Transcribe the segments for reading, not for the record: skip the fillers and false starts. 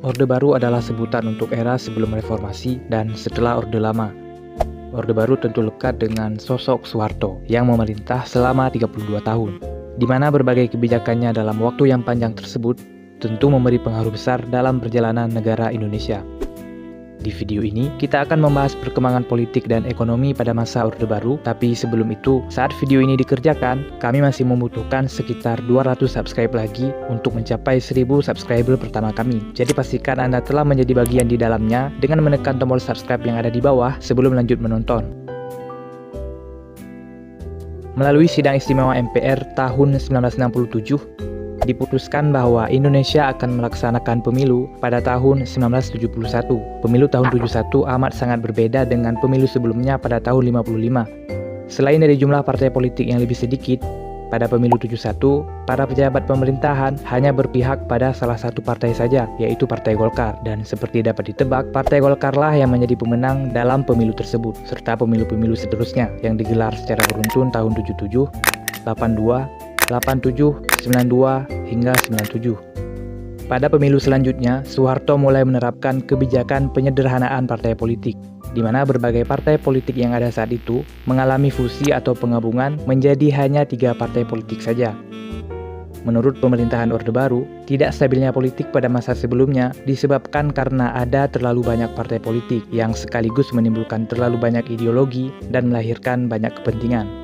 Orde Baru adalah sebutan untuk era sebelum reformasi dan setelah Orde Lama. Orde Baru tentu lekat dengan sosok Soeharto yang memerintah selama 32 tahun, di mana berbagai kebijakannya dalam waktu yang panjang tersebut tentu memberi pengaruh besar dalam perjalanan negara Indonesia. Di video ini, kita akan membahas perkembangan politik dan ekonomi pada masa Orde Baru, tapi sebelum itu, saat video ini dikerjakan, kami masih membutuhkan sekitar 200 subscribe lagi untuk mencapai 1000 subscriber pertama kami. Jadi pastikan Anda telah menjadi bagian di dalamnya dengan menekan tombol subscribe yang ada di bawah sebelum lanjut menonton. Melalui Sidang Istimewa MPR tahun 1967, diputuskan bahwa Indonesia akan melaksanakan pemilu pada tahun 1971. Pemilu tahun 71 amat sangat berbeda dengan pemilu sebelumnya pada tahun 55. Selain dari jumlah partai politik yang lebih sedikit, pada pemilu 71, para pejabat pemerintahan hanya berpihak pada salah satu partai saja, yaitu Partai Golkar. Dan seperti dapat ditebak, Partai Golkarlah yang menjadi pemenang dalam pemilu tersebut, serta pemilu-pemilu seterusnya yang digelar secara beruntun tahun 77, 82, 87, 92, hingga 97. Pada pemilu selanjutnya, Soeharto mulai menerapkan kebijakan penyederhanaan partai politik, di mana berbagai partai politik yang ada saat itu mengalami fusi atau penggabungan menjadi hanya 3 partai politik saja. Menurut pemerintahan Orde Baru, tidak stabilnya politik pada masa sebelumnya disebabkan karena ada terlalu banyak partai politik yang sekaligus menimbulkan terlalu banyak ideologi dan melahirkan banyak kepentingan.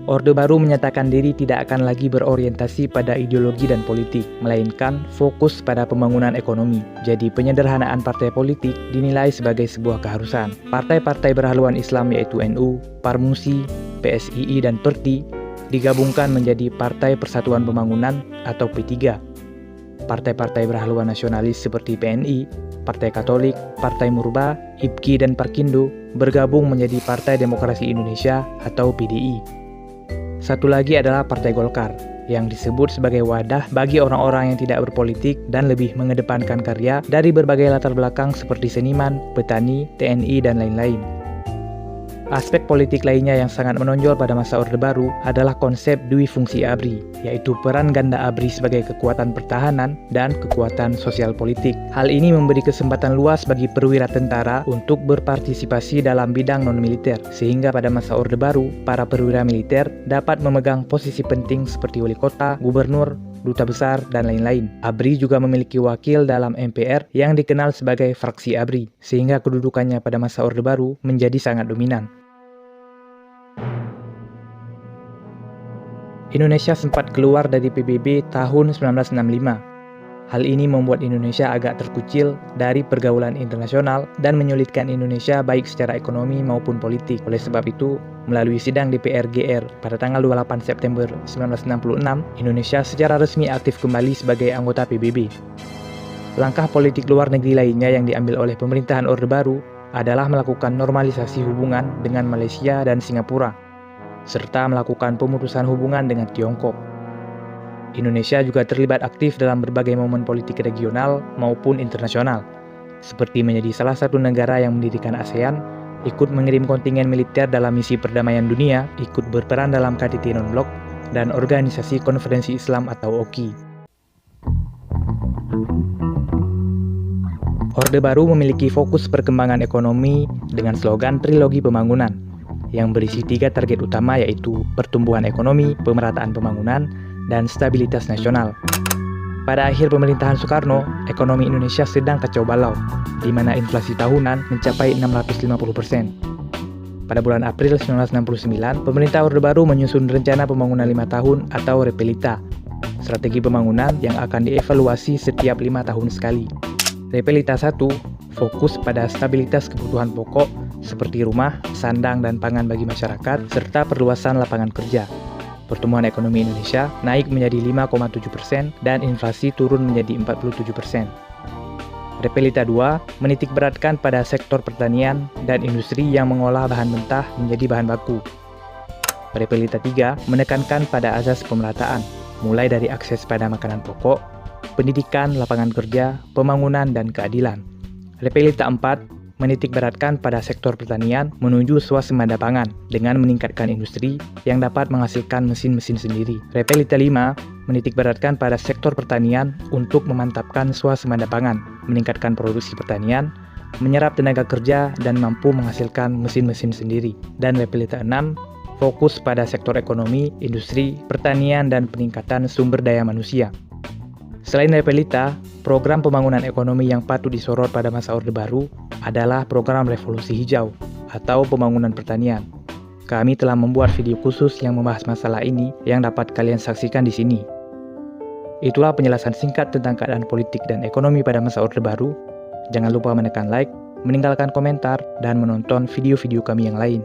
Orde Baru menyatakan diri tidak akan lagi berorientasi pada ideologi dan politik, melainkan fokus pada pembangunan ekonomi. Jadi penyederhanaan partai politik dinilai sebagai sebuah keharusan. Partai-partai berhaluan Islam yaitu NU, Parmusi, PSII, dan PERTI digabungkan menjadi Partai Persatuan Pembangunan atau P3. Partai-partai berhaluan nasionalis seperti PNI, Partai Katolik, Partai Murba, IPKI, dan Parkindo bergabung menjadi Partai Demokrasi Indonesia atau PDI. Satu lagi adalah Partai Golkar, yang disebut sebagai wadah bagi orang-orang yang tidak berpolitik dan lebih mengedepankan karya dari berbagai latar belakang seperti seniman, petani, TNI, dan lain-lain. Aspek politik lainnya yang sangat menonjol pada masa Orde Baru adalah konsep dui fungsi ABRI, yaitu peran ganda ABRI sebagai kekuatan pertahanan dan kekuatan sosial politik. Hal ini memberi kesempatan luas bagi perwira tentara untuk berpartisipasi dalam bidang non-militer, sehingga pada masa Orde Baru, para perwira militer dapat memegang posisi penting seperti wali kota, gubernur, duta besar, dan lain-lain. ABRI juga memiliki wakil dalam MPR yang dikenal sebagai fraksi ABRI, sehingga kedudukannya pada masa Orde Baru menjadi sangat dominan. Indonesia sempat keluar dari PBB tahun 1965. Hal ini membuat Indonesia agak terkucil dari pergaulan internasional dan menyulitkan Indonesia baik secara ekonomi maupun politik. Oleh sebab itu, melalui sidang DPR GR pada tanggal 28 September 1966, Indonesia secara resmi aktif kembali sebagai anggota PBB. Langkah politik luar negeri lainnya yang diambil oleh pemerintahan Orde Baru adalah melakukan normalisasi hubungan dengan Malaysia dan Singapura, serta melakukan pemutusan hubungan dengan Tiongkok. Indonesia juga terlibat aktif dalam berbagai momen politik regional maupun internasional, seperti menjadi salah satu negara yang mendirikan ASEAN, ikut mengirim kontingen militer dalam misi perdamaian dunia, ikut berperan dalam KTT Non-Blok, dan Organisasi Konferensi Islam atau OKI. Orde Baru memiliki fokus perkembangan ekonomi dengan slogan Trilogi Pembangunan, yang berisi 3 target utama yaitu pertumbuhan ekonomi, pemerataan pembangunan, dan stabilitas nasional. Pada akhir pemerintahan Soekarno, ekonomi Indonesia sedang kacau balau, di mana inflasi tahunan mencapai 650%. Pada bulan April 1969, pemerintah Orde Baru menyusun rencana pembangunan 5 tahun atau Repelita, strategi pembangunan yang akan dievaluasi setiap 5 tahun sekali. Repelita 1 fokus pada stabilitas kebutuhan pokok seperti rumah, sandang, dan pangan bagi masyarakat, serta perluasan lapangan kerja. Pertumbuhan ekonomi Indonesia naik menjadi 5,7% dan inflasi turun menjadi 47%. Repelita 2 menitikberatkan pada sektor pertanian dan industri yang mengolah bahan mentah menjadi bahan baku. Repelita 3 menekankan pada azas pemerataan, mulai dari akses pada makanan pokok, pendidikan, lapangan kerja, pembangunan, dan keadilan. Repelita 4 menitikberatkan pada sektor pertanian menuju swasembada pangan dengan meningkatkan industri yang dapat menghasilkan mesin-mesin sendiri. Repelita 5 menitikberatkan pada sektor pertanian untuk memantapkan swasembada pangan, meningkatkan produksi pertanian, menyerap tenaga kerja, dan mampu menghasilkan mesin-mesin sendiri. Dan Repelita 6, fokus pada sektor ekonomi, industri, pertanian, dan peningkatan sumber daya manusia. Selain Repelita, program pembangunan ekonomi yang patut disorot pada masa Orde Baru adalah program Revolusi Hijau atau pembangunan pertanian. Kami telah membuat video khusus yang membahas masalah ini yang dapat kalian saksikan di sini. Itulah penjelasan singkat tentang keadaan politik dan ekonomi pada masa Orde Baru. Jangan lupa menekan like, meninggalkan komentar, dan menonton video-video kami yang lain.